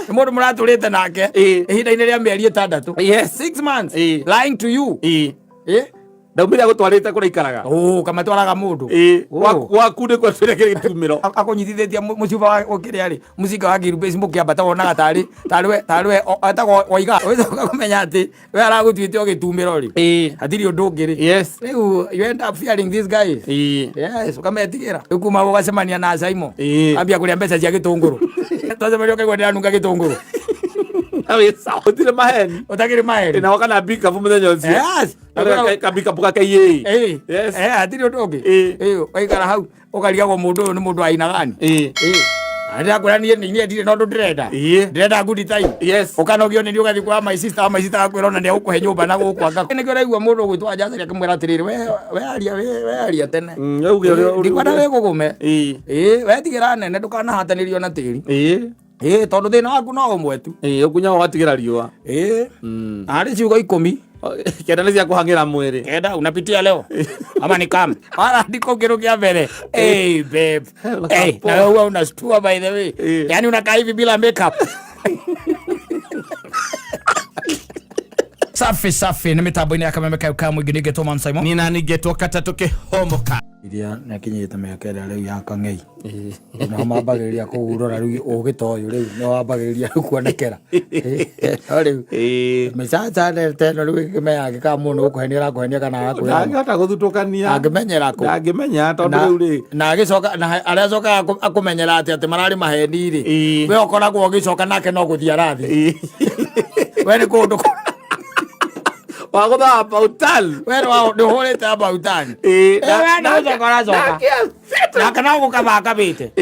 Mundu muraturite nake ihinda-inĩ rĩa mĩeri 6. Yes, 6 months. Lying to you. Ndaumire gutwarite kuri ikaraga. Kama twaraga mundu. Waku ni kwatwire kiri gitumiro. Akunyitithĩtie muciba wa kĩrĩa rĩ, mucinga wa Gilbert mũkĩambata wonaga tarwe atagwo waiga. Ũcoka kũmenya atĩ we aragũtuĩte o gĩtumĩro rĩ. Hatirĩ ũndũ ũngĩ rĩ. Yes. Rĩu you end up fearing this guy. Yes, ũkametigĩra. Rĩu kuma ũgacemania na Simon. Ambia kũrĩa mbeca cia gĩtũngũrũ. Twacemania ũkaigua ndĩranunga gĩtũngũrũ. Utire maheni. Utakire maheni. Na wakana bika muthenya ucio. Yes. Kabika buka kaiye. Yes. Atiri undu ungi. Waikara hau ukarigagwo mundu uyu ni mundu aina gani. Ndia kwira nie ndire no ndirenda. Ndirenda good time. Yes. Ukanogio ni ugathi kwa my sister akwira ona ndia gukuhe nyumba na gukwanga. Ni kira igua mundu gwitwa Jaza akimwira atiriri we aria tene. Ndikwenda we gugume. We tigira nene ndukanahatanirio na tiri. Tondu thina waku no umwe tu. Ukunya watigira riua. Ari ciugo 10. Kenda nĩ cia kũhang'ĩra mwĩrĩ. Kenda unapitia leo ama ni kama wala ndiko kiru kia mbere. Babe. Na wewe unastua by the way. Yani unakaa hivi bila makeup. Safi ni mitambo-inĩ ya Kameme Kau ka mũingĩ nĩngetwo Man Simon. Nina nĩngetwo Kata Tukihomoka. Iria nĩakinyĩte mĩaka ĩrĩa rĩu ya kang'ei. No mambagĩrĩria kũurora rĩu ũgĩta ũyũ rĩu no wambagĩrĩria kuonekera. Rĩu mĩcaca teno rĩu ĩkĩmenya ka mũndũ gũkũhenia arakũhenia kana arakũhenia. Ndangĩhota gũthutũkania. Angĩmenyera kũ. Ndangĩmenya tondũ rĩu rĩ. Na agĩcoka na arĩa acokaga akũmenyera atĩ mararĩ maheni rĩ. We ũkoragwo ũgĩcoka nake no gũthiĩ arathi. We nĩ kũndũ Wagotha Abautan. Wero ndio horete Abautan. Na coka. Na kana gukabaka bite.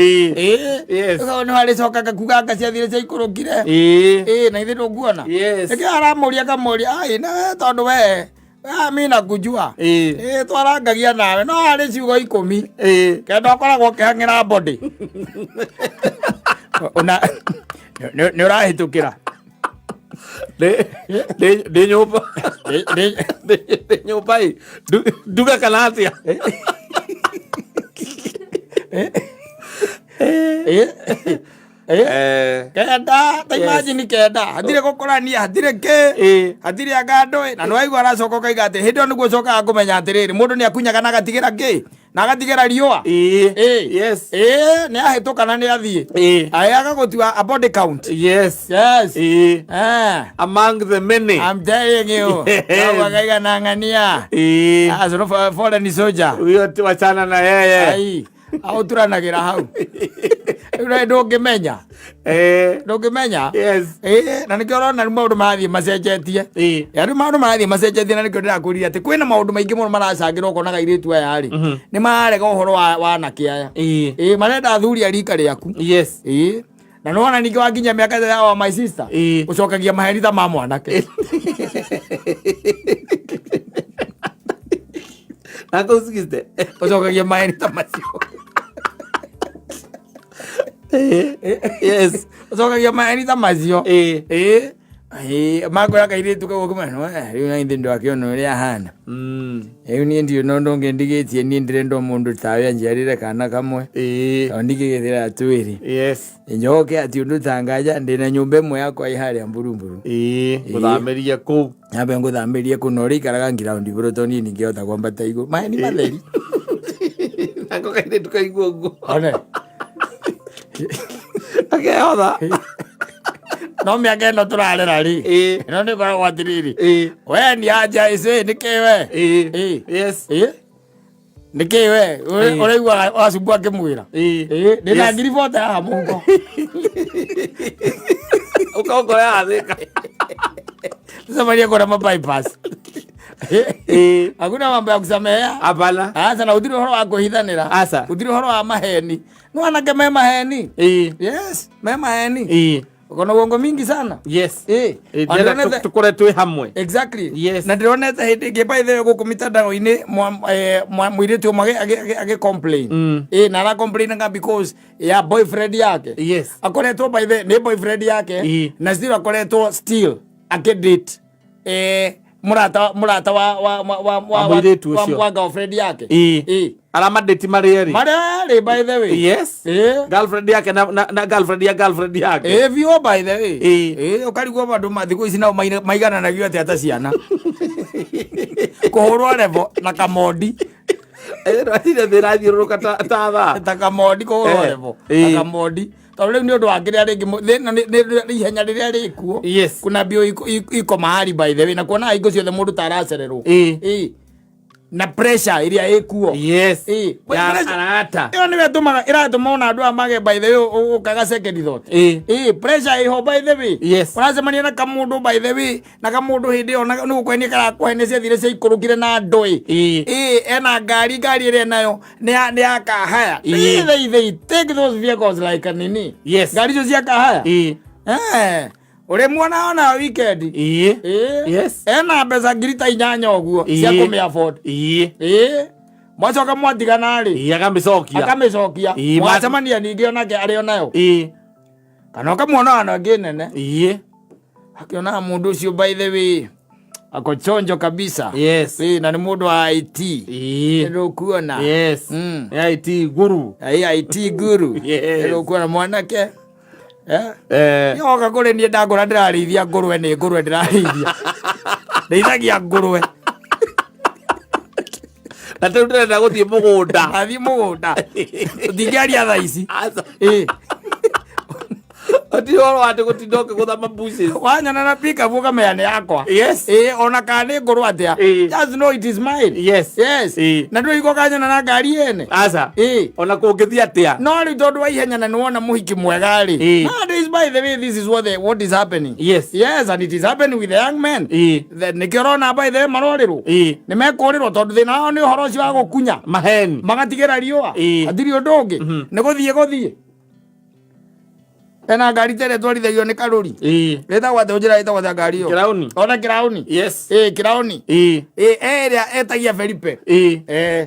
Yes. No hali coka kakuga kaciathire cia ikurukire. Na ithe ndunguona. Yes. Eke aramuria kamuria. Ai na tondu we. Mimi nakujua. Twarangagia nawe no hali ciugo 10. Kenda ukoragwo kihang'ira body. Ona ni urahitukira. De nyumba. De nyumba hii. Duga kanatia. Kenda, ta imagine kenda. Hathire gukorania, hathire ke. Hathire agandwe. Na nwaigua aracoka kaiga ati hindi niguo coka akumenya atiriri mundu ni akunyaga na agatigira ki. Na agatigira riua. Yes. Ni ahituka na ni athie. Ayaga gutua a body count. Yes. Among the many. I'm telling you. Kawa kaiga na ngania. As no foreign soldier. Uyo tuachana na yeye. Ai. Au turanagira hau. Ndũngĩmenya. Ndũngĩmenya. Yes. Na nĩkĩo ũrona rĩu maũndũ marathiĩ macenjetie. Rĩu maũndũ marathiĩ macenjetie na nĩkĩo ndĩrakũria atĩ kwĩna maũndũ maingĩ mũno maracangĩra ũkonaga airĩtu aya rĩ. Nĩ marega ũhoro wa anake aya. Marenda athuri a rika rĩaku. Yes. Na nĩwona ningĩ wakinya mĩaka ya wa my sister. Ũcokagia maheni ta ma mwanake. Nakusikizte. Ũcokagia maheni ta macio. Yes. Ucokagia maheni ta macio. Makwĩra kairĩtu kau ũkĩmenya rĩu na ithe ndwakĩona ũrĩa ahana. Rĩu niĩ ndiũna ũndũ ũngĩ ndigĩtie niĩ ndĩrenda mũndũ tawe anjiarĩre kana kamwe. Tondũ ndigĩgĩthĩra twĩrĩ. Yes. Njoke atĩ ũndũ tangaja ndĩna nyũmba ĩmwe yakwa ĩ harĩa Mburumburu. Gũthamĩria kũu. Nyambe ngũthamĩrie kũu na ũrĩikaraga ground igũrũ tondũ niĩ ningĩhota kwambata igũrũ. Maheni matheri. Nako kairĩtu kaigua ũguo. One. Akehotha. No mĩaka ĩno tũrarera rĩ. Ĩno nĩ koragwo atĩrĩrĩ. We nĩ anja ĩcĩ nĩkĩ we. Yes. Nĩkĩ we ũraigua wacumbu akĩmwĩra. Ndĩna ngiribota haha mũhuko. Ũkaũkora athĩka. Tucemanie kũrĩa ma-bypass. Hakuna mambo ya kusamehea. Hapana. Asa na udiri uhoro wa kuhithanira. Asa. Udiri uhoro wa maheni. No anake me maheni. Yes, me maheni. Ukono uongo mingi sana. Yes. Tukore tuwe hamwe. Exactly. Yes. Na ndirona ta hindi nge by the way guku mitandao-ini mwiritu umwe age complain. Na ara complain nga because ya boyfriend yake. Yes. Akoretwo by the ni boyfriend yake. Na still akoretwo still ake date murata wa girlfriend yake alama date marieri by the way yes girlfriend yake na girlfriend yake vio by the way ukarigwo bandu mathiku ici nao maigana nagio ati ciana kuhurwa revo na kamodi ratire thirathiuruka ta kamodi kuhurwa revo na kamodi tole ndio ndo agiria ringi ni ihenya riria rikuo kuna bio iko mahali by the way na kuona igo ciothe mundu taracererwo na pressure iria ikuo arata iyo niwe tumaga iratuma ona andu amage by the way ukaga second thought pressure iho by the way unacemania na kamundu by the way na kamundu hindi ona ni ukwenia kara kwenecia thire cia ikurukire na ndoi ena ngari iria nayo ni akahaya they take those vehicles like nini ngari icio cia kahaya ore mwana ona weekend ena mbeca ngiri ta 8 uguo cia kumia afford mwacoka mwatigana ri akamicokia mwacemania ningi onake ari onayo kana kamwona ana ngi nene akiona mundu ucio by the way ako chonjo kabisa na ni mundu wa IT ndio kuona IT guru ndio kuona mwanake yoga kure ni ndagura ndirarithia ngurwe ni ngurwe ndirarithia ndeithagia ngurwe na tu ndenda guthie mugunda ndingiaria thaa ici ati oro ati gutindoke guthama bushes wanyana na pick up ukameyane yakwa ona kana ngurwe atia just know it is mine na ndio iko kanyana na ngari ene asa ona kungithia atia no ri tondu wa ihenya na niwona muhiki mwega ri nowadays by the way this is what is happening and it is happening with the young men that nikirona by the way marorirwo ni mekurirwo tondu thina wao ni uhoro ucio wa gukunya maheni magatigira riua atiri undu ungi ni guthie ena ngari tere twarithagio ni karuri etagwo ati njira etagwo ati ngari yo ona kirauni kirauni eria etagia Felipe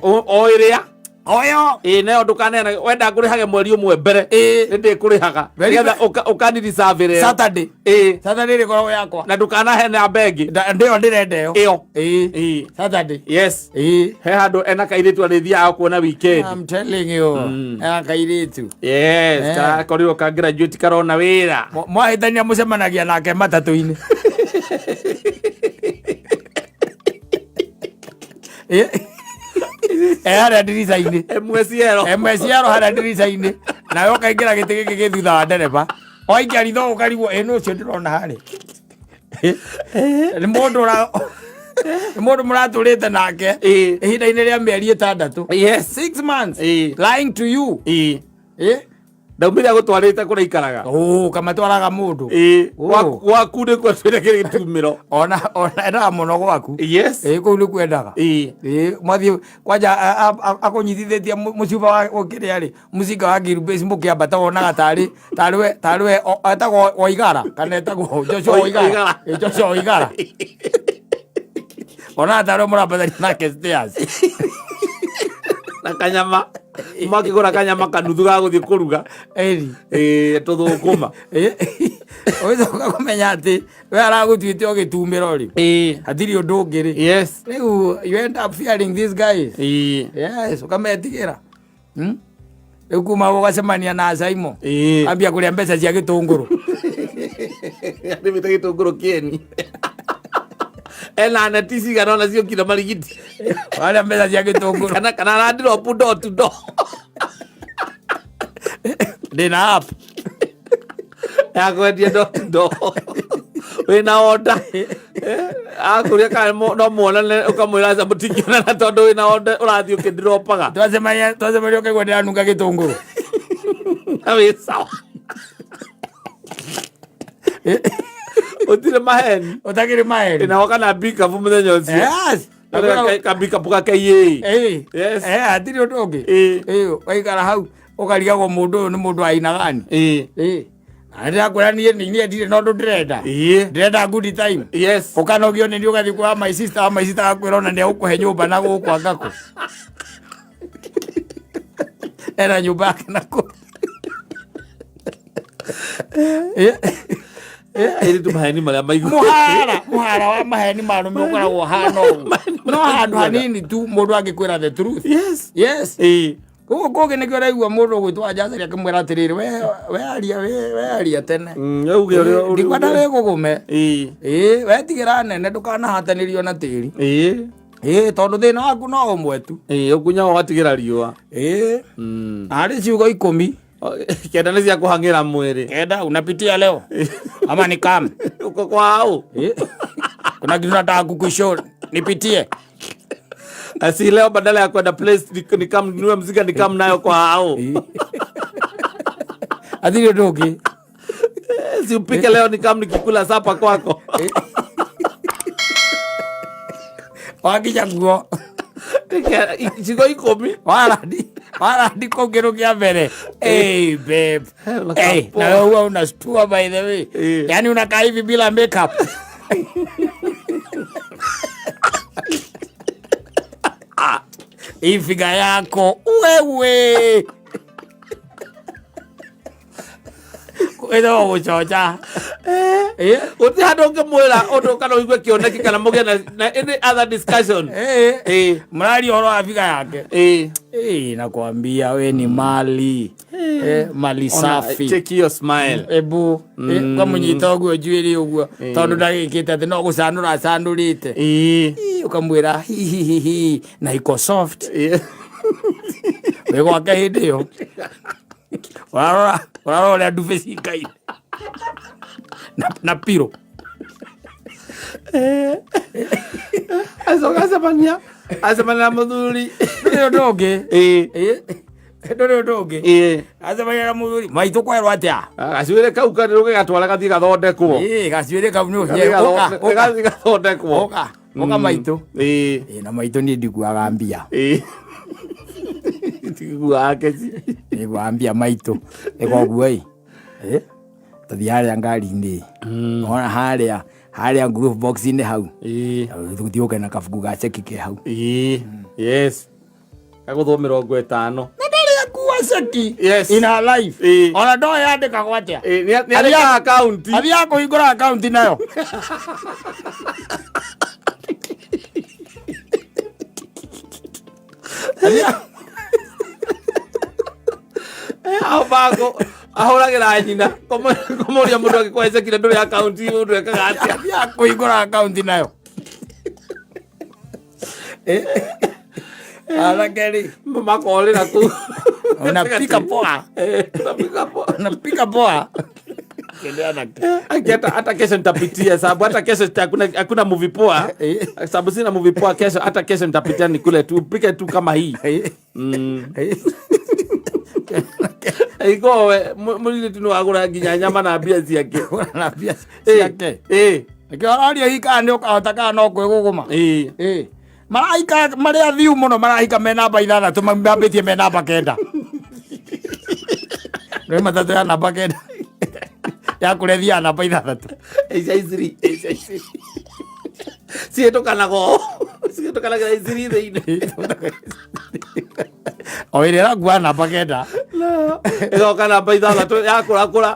o iria oyo nayo ndukanena wenda ngurihage mweri umwe mbere ndi kurihaga nigetha ukaniri savire Saturday ri korwo yakwa na ndukanahe na bengi ndio ndirende yo Saturday he handu ena kairitu arithia kuona weekend I'm telling you ena kairitu korirwo ka graduate karona wira mwahitania mucemanagia nake matatu-ini hara ndirica-ini emweciero hara ndirica-ini nawe ukaingira giti giki gi thutha wa ndereba oingiaritho ukarigwo no cio ndirona hari ni mundu muraturite nake ihinda-ini ria mieri 6 6 months lying to you ndaumire gutwarite kuria ikaraga kamatwaraga mundu gwaku ni kwatwire kiri gitumiro ona ena muno gwaku kuu ni kwendaga mwathie kwanja akunyitithitie mucuba wa kiria ri mucinga wa Gilbert mukiambata wonaga tariwe etagwo Waigara kana etagwo Joshua Waigara ona tariwe murambataria nake stairs na kanyama makigura kanyama kanuthu ga guthie kuruga tuthukuma oicoka kumenya ati we aragutuite ugitumira ri hatiri undu ungi ri riu you end up fearing these guys ukametigira riu kuma ugacemania na Saimo ambia kuria mbeca cia gitunguru ndimite gitunguru kieni ena neti cigana ona ciokire marigiti waria mbeca cia gitunguru kana randiro pundo tundo ndina app yakwendia ndo wina order akuria kana no muona ukamwira za mutikiona na tondu wina order urathio kidropaga twacemania ukaigua ndiranunga gitunguru awe sawa utire maheni utakiri maheni ina wakana bika fu muthenya ucio kabika puka kaiye atiri undu ungi waikara hau ukarigagwo mundu uyu ni mundu aina gani ndirakwira nie ndire no ndirenda good time ukanogio ni ugathi kwa my sister akwira ona ni agukuhe nyumba na gukwanga ku era nyumba yake nako iri tu maheni maria maigu muhara wa maheni marume ukoragwo hana ũguo no handũ hanini tu mũndũ angĩkwĩra the truth. Yes koguo kũngĩ nĩkĩo ũraigua mũndũ ũgwĩtwo Ajazari akĩmwĩra atĩrĩrĩ we aria tene ndikwenda wĩgũgũme wetigĩra nene ndũkanahatanĩrio na tĩri tondũ thĩna waku no ũmwe tu ũkunyaga ũgatigĩra riũa harĩ ciugo 10 kenda nĩ cia kũhang'ĩra mwĩrĩ kenda unapitia leo ama ni kam uko kwao kuna kitu nataka kukushow nipitie asi leo badala ya kwenda place ni kam ninue mziga ni kam nayo kwao adhirio dogi si upike leo ni kam nikikula sapa kwako wakija nguo cigo 10 waradi kũngĩrũ kĩa mbere babe na wewe unastua by the way yani unakaa hivi bila makeup hii figa yako wewe kwenda gũcoca uti handũ ũngĩmwĩra ũndũ kana ũigue kĩoneki kana mũgĩe na any other discussion mrari ũhoro wa figa yake nakwambia we ni mali safi. Check your smile ebu kamũnyita ũguo njuĩrĩ ũguo tondũ ndagĩkĩte atĩ no gũcanũra acanũrĩte ũkamwĩra hihihihi na iko soft wĩ gwake hĩndĩ ĩyo ũrarora ũrĩa ndube cikaire na piro acemania na mũthuri ndũrĩ ũndũ ũngĩ acemania na mũthuri maitũ kwerwo atĩa gacuĩrĩ kau kanĩrũge gatware gathi gathondekwo gacuĩrĩ kau gathondekwo ũka maitũ na maitũ niĩ ndiguaga mbia nĩguaga mbia maitũ ĩkoguo tũthiĩ harĩa ngari-inĩ ona harĩa group box-inĩ hau tũthiũke na kabuku ga cheki ke hau gagũthwo 50 na ndarĩ akuua cheki in her life ona ndoĩ yandĩkagwo atĩa athiaga kũhingũra akaunti nayo ahũragĩra nyina kũmũria mũndũ agĩkũhe cheki na ndũrĩ akaunti mũndũ ekaga atĩa athiaga kũhingũra akaunti nayo alakeri makorĩra kũu unapika poa hata kesho nitapitia sababu hata kesho hakuna movie poa sababu sina movie poa kesho. Hata kesho nitapitia nikule tu pike tu kama hii ikowe mulile tunu agura nginya nyama na mbia ciake ikiararia hikani ukahota no kwiguguma maraika maria thiu muno maraika me namba 6 mambĩtie me namba 9 rĩ matatũ ya namba 9 ya kũrethia namba 6 ciĩtũkanaga iciri thĩinĩ o ĩrĩa ĩrakua namba 9 ĩgoka namba 6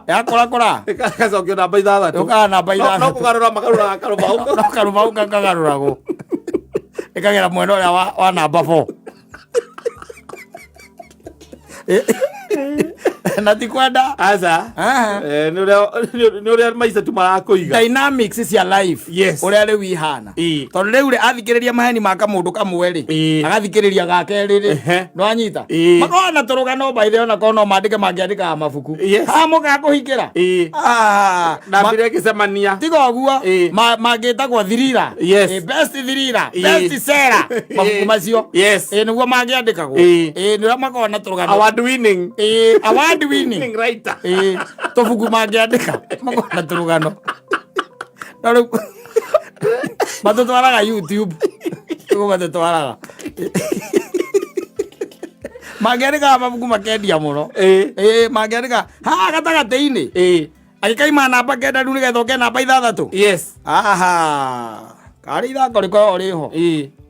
yakũrakũra ĩgacokio namba 6 ũkaga namba 6 no kũgarũra magarũraga karũbaũ kagarũragwo ĩkagera mwena ũrĩa wa namba 4 na tikwenda aza nĩ ũrĩa maica tu marakũiga dynamics cia life ũrĩa rĩu ihana tondũ rĩu athikĩrĩria maheni ma kamũndũ kamwe rĩ agathikĩrĩria ga kerĩ rĩ no anyita makorwo na tũrũgano by the way onakorwo no mandĩke mangĩandĩkaga mabuku mũkaga kũhingĩra na mbere gĩcemania tiga ũguo mangĩtagwo thirira best thirira best seller mabuku macio nĩguo mangĩandĩkagwo nĩũrĩa makorwo na tũrũgano award winning writer tubuku mangĩandĩka makorwo na tũrũgano no rĩu matũtwaraga YouTube ũguo matũtwaraga mangĩandĩkaga mabuku makendia mũno mangĩandĩka haha gatagatĩ-inĩ agĩkaima namba 9 rĩu nĩgetha ũke namba 6 yes Kari ithako riko riho.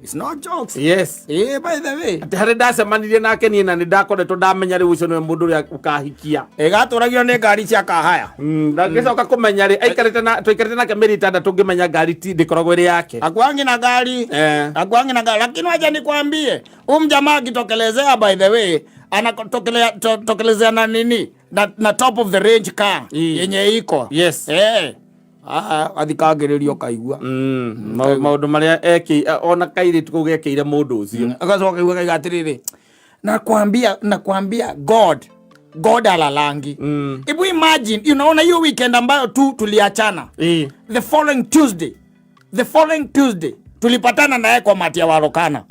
It's not jokes. Yes. By the way. Ati hari ndacemanirie nake ni na ndakoretwo ndamenya riu ucio ni mundu ria ukahikia. Gaturagio ni ngari cia kahaya. Ndagicoka kumenya ri aikarite na twikarite nake mirita tungimenya ngari ti ndikoragwo iri yake. Akwangi na gari. Akwangi na gari. Lakini wacha nikwambie, jamaa akitokelezea by the way, anatokelezea na nini? Na top of the range car yenye iko. Yes. Athikagiririo kaigua maundu maria ona kairi tukugekeire mundu ucio agacoka kaigua kaiga atiriri nakwambia God alalangi. If we imagine, unaona hiyo weekend ambayo tuliachana, the following Tuesday tulipatana naye kwa Matia Warokana.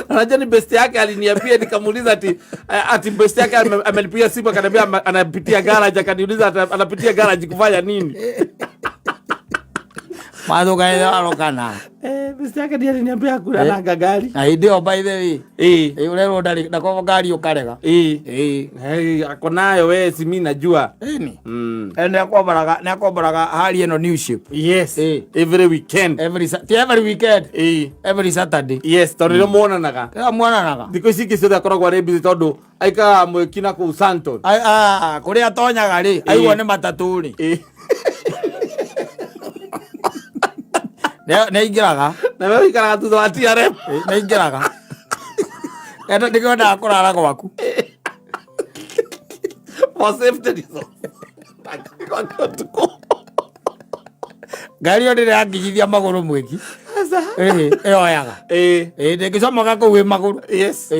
Anajua ni best yake aliniambia, nikamuuliza ati best yake amelipigia simu akaniambia anapitia garage, akaniuliza anapitia garage kufanya nini? Mazo kaenda Warokana. Best yake ndiye aliniambia kuna nanga gari. Ndio by the way. Ulero ndali na kwa gari ukarega. Ako nayo wewe, si mimi najua. Ni. Ende akoboraga hali eno new ship. Yes. Every weekend. Every weekend. Every Saturday. Yes, toriro muonanaga. Muonanaga. Diko siki sio akoragwa rebi tondu aika mwekina ku Santon. Kuri atonyaga ri aigwa ni mataturi. Neingiraga na wewe ikaraga thutha wa TRM. Neingiraga enda ndikwenda kurara gwaku for safety reasons. Gari ndire angijithia maguru mwiki yoyaga ndingicomoka kuu wi maguru. Yes.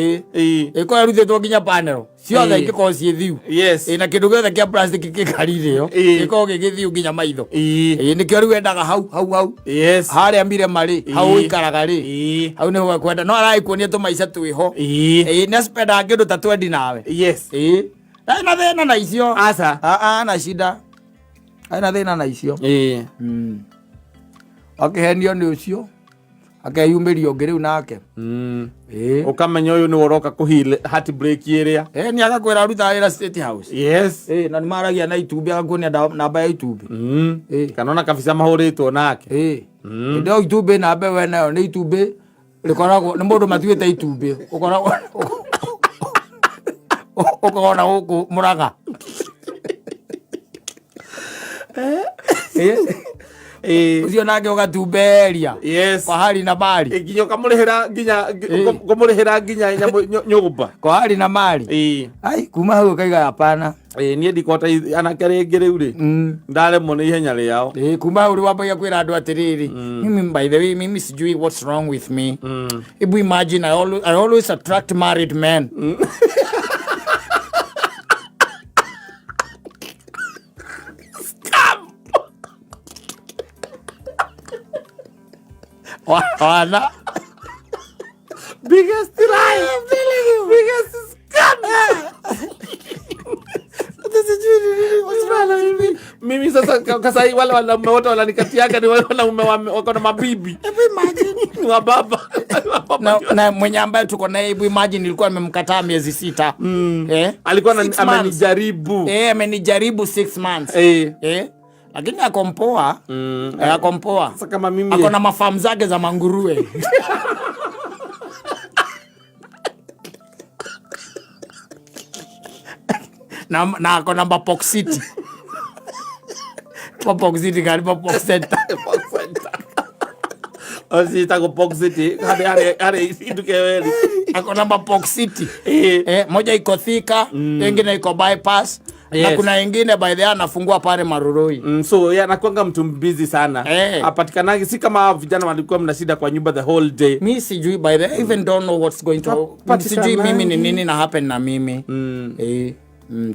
Iko yaruthitwo nginya panel ciothe ingiko ciĩ thiu. Yes. Na kindu giothe kia plastic kikari rio iko gigithiu nginya maitho. Nikio riu endaga hau. Yes. Haria mbire mari hau ikaraga ri hau ni ho kwenda no araikuonia tumaica twiho. Na spenda kindu ta twendi nawe. Yes. Na thina na icio asa na shida aina thina na icio. Akihenio ni ucio akeyumĩrio ngĩ rĩu nake ukamenya uyu ni uroka kuhile heart break iria ni agakwĩra ruta wĩra State House. Yes. Na nĩ maragia na Itumbĩ agakuonia namba ya Itumbĩ kanona kabisa mahũrĩtwo nake ndio Itumbĩ namba we nayo nĩ Itumbĩ rĩkoragwo nĩ mũndũ matuĩte Itumbĩ ũkona gũkũ Mũrang'a. Ucio nake ugatumberia. Yes. Kwa hali na mali nginya ukamurihira nginya nyumba kwa hali na mali. Ai kuma hau kaiga hapana. Nie ndikota anake ringi riu ri ndaremwo ni ihenya riao. Kuma hau wambagia kwira andu atiriri mimi by the way mimi sijui what's wrong with me. If we imagine I always attract married men. Wana biggest lie, I'm telling you, biggest scam. Mimi sasa kasai wale wanaume wote wananikatiaga ni wale wanaume wako na mabibi. Imagine wa baba. Na mwenye ambaye tuko naye imagine nilikuwa nimemkataa miezi 6. Alikuwa amenijaribu. Amenijaribu 6 months. Lakini akompoa. Akompoa. Sasa kama mimi ako na mafamu zake za manguruwe. na ako na Pox City. Pox City gari Pox Center. Osita ko Pox City. Hade iduke weli. Ako na Pox City. Moja iko Thika, nyingine iko bypass. Yes. Na kuna wengine by the way anafungua pale Maroroi. So anakuanga mtu busy sana. Apatikanagi si kama vijana walikuwa mna shida kwa nyumba the whole day. Mimi sijui by the way even don't know what's going to sijui mimi ni nini na happen na mimi.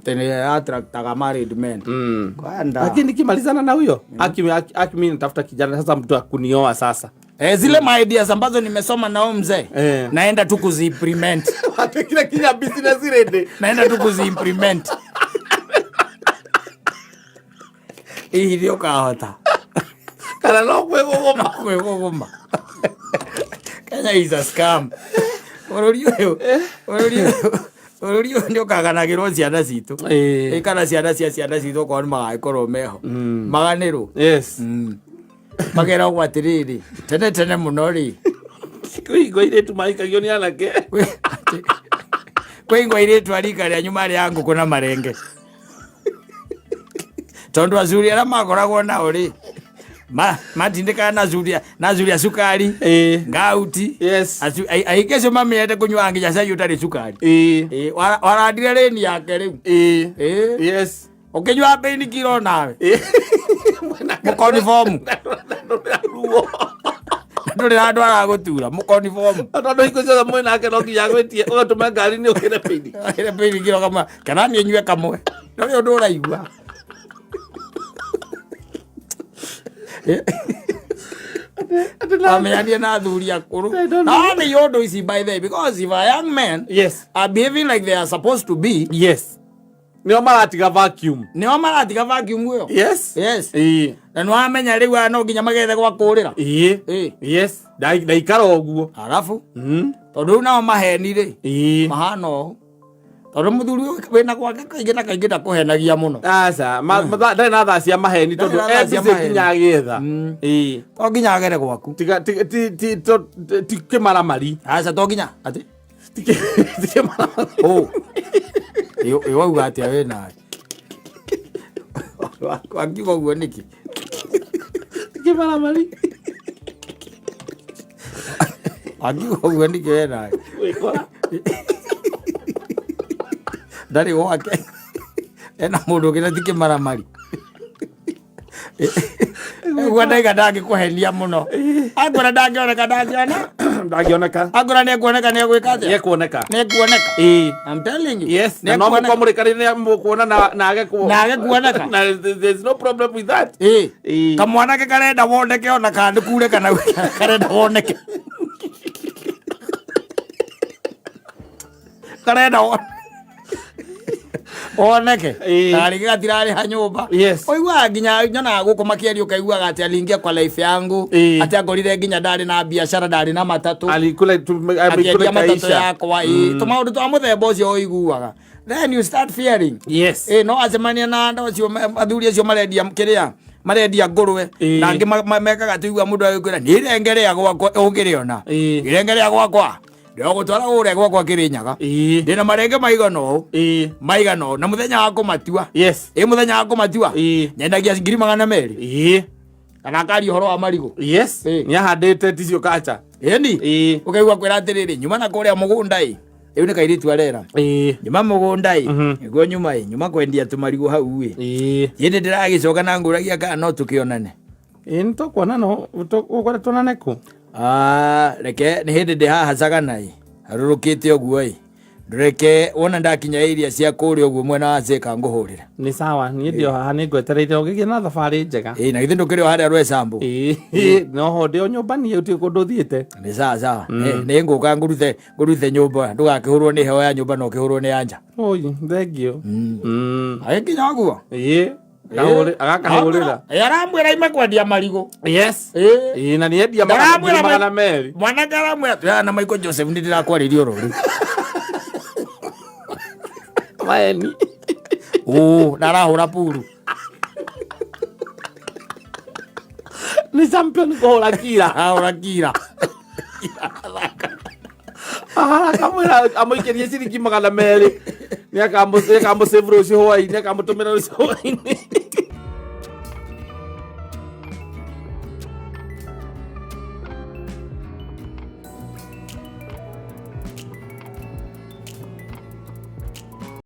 Tene attract married men. Kwanda. Lakini nikimalizana na huyo, aki mimi natafuta kijana sasa mtu akunioa sasa. Zile my ideas ambazo nimesoma nao mzee. Naenda tu kuziimplement. Hata kila business ready. Naenda tu kuziimplement. Ndio kahota. Kana no kwegoma. Kenya is a scam. Orori Uri ndio kaganagirwo ciana citu kana ciana cia ciana citu kwa magaikorwo meho maganirwo magera gwatiriri tene muno ri kuigwa iretu maikagio ni anake kuigwa iretu arika ria nyuma ria nguku na marenge tondu azuri ara makoragwo nao ri matindika na zuria sukari ngauti aikesho mamiete kunywa nginya cai utari sukari warandire reni yake riu ukinywa beini kilo nawe mukonifomu nduri andu aragutura mukonifomu tondu ikucio mwinake no nginya gwitie ugatuma ngari ni ukire beini kilo kamwe kana ni nyue kamwe ndio undu uraigua Ameyania na athuri akuru. No, me yodo is by there because if a young man are behaving like they are supposed to be, nio maratiga vacuum uyo. Yes. Na no amenya riu no nginya magethe gwa kurira. Yes. Daikara oguo. Alafu tondu na maheni ri. Mahano. Tondu muthuri wena gwake kaingĩ na kuhenagia muno. Aca ndari na thaa cia maheni tondu nginya agitha to nginya agere gwaku ti kimaramari. Aca to nginya ati ti kimaramari. Wauga atia wena wakiuga uguo niki ti kimaramari wakiuga uguo niki wena wikora ndari wake ena mundu ngina ti kimaramari gwa ndaiga ndangikuhenia muno agora ndangioneka agora ne kuoneka ne gwika atia kuoneka I'm telling you yes no mukomurikanire mukuona na age kuoneka na there's no problem with that kamwana ke karenda woneke ona kandi kure kana karenda woneke karenda woneke oneke ari gatirari ha nyumba oigwa nginya nyona guko makiario kaigua ati alingia kwa life yangu ati agorire nginya ndari na biashara ndari na matatu alikula matatu yakwa tumaundu twa muthemba ucio oiguaga then you start fearing no acemania na ndo cio athuri acio marendia kiria marendia ngurwe na ngi mekaga tuigua mundu agikwira ni rengere ya gwakwa ungiriona irengere ya gwakwa ndio gutwara ure gwakwa Kirinyaga ndina marenge maigano na muthenya wa kumatua muthenya wa kumatua nyendagia 200,000 kana kari horo wa marigo ni ahandite ticio kacha ni ukaigua kwira atiriri nyuma na kuria mugunda riu ni kairitu arera nyuma mugunda niguo nyuma kwendia tumarigo hau yende ndiragicoka na nguragia kana no tukionane nitokuona no ukore tonane ku reke ni hindi ndi haha Saganai harurukite oguo reke wona ndakinya area cia kuri oguo mwena wa Zeka nguhurira ni sawa ni ndio haha ni ngwetereire ugigie na thabari njega na githe ndukiri haria Rwesambu no ho ndio nyumba ni uti kundu thiete ni sawa ni nguka nguruthe nyumba ndugakihurwo ni heo ya nyumba no kihurwo ni anja oi thank you kinya oguo agakahurira aramwira ime kwendia marigo na ni endia magana meri mwana karamwira na Michael Joseph ndirakwaririo rori maeni narahura puru ni champion kuhura kira kamwira amuikirie ciringi magana meri ni akambo sevro ucio hwaini akamutumira ucio hwaini